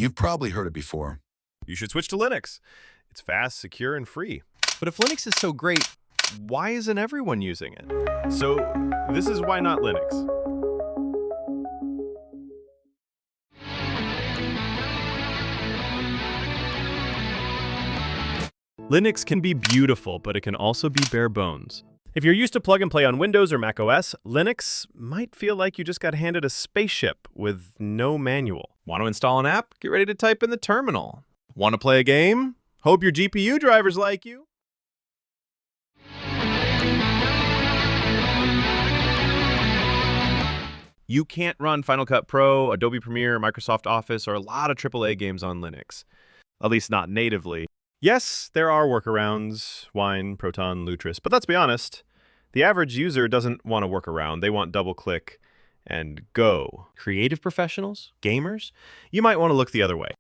You've probably heard it before. You should switch to Linux. It's fast, secure, and free. But if Linux is so great, why isn't everyone using it? So this is why not Linux. Linux can be beautiful, but it can also be bare bones. If you're used to plug and play on Windows or macOS, Linux might feel like you just got handed a spaceship with no manual. Want to install an app? Get ready to type in the terminal. Want to play a game? Hope your GPU drivers like you. You can't run Final Cut Pro, Adobe Premiere, Microsoft Office, or a lot of AAA games on Linux. At least not natively. Yes, there are workarounds, Wine, Proton, Lutris, but let's be honest, the average user doesn't want a workaround. They want double-click and go. Creative professionals? Gamers? You might want to look the other way.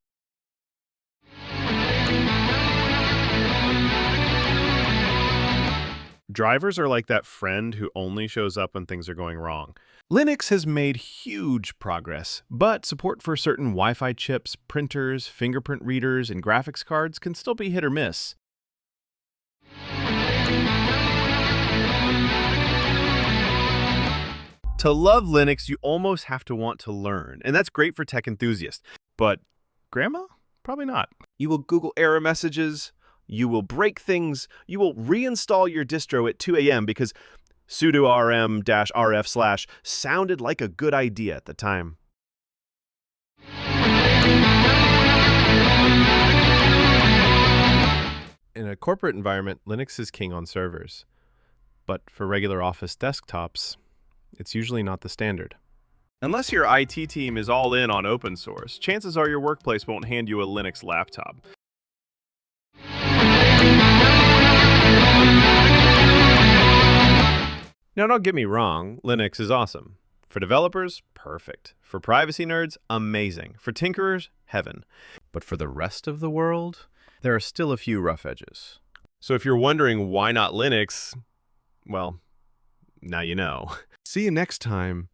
Drivers are like that friend who only shows up when things are going wrong. Linux has made huge progress, but support for certain Wi-Fi chips, printers, fingerprint readers, and graphics cards can still be hit or miss. To love Linux, you almost have to want to learn, and that's great for tech enthusiasts. But grandma? Probably not. You will Google error messages, you will break things, you will reinstall your distro at 2 a.m. because sudo rm-rf/ sounded like a good idea at the time. In a corporate environment, Linux is king on servers. But for regular office desktops, it's usually not the standard. Unless your IT team is all in on open source, chances are your workplace won't hand you a Linux laptop. Now, don't get me wrong, Linux is awesome. For developers, perfect. For privacy nerds, amazing. For tinkerers, heaven. But for the rest of the world, there are still a few rough edges. So if you're wondering why not Linux, well, now you know. See you next time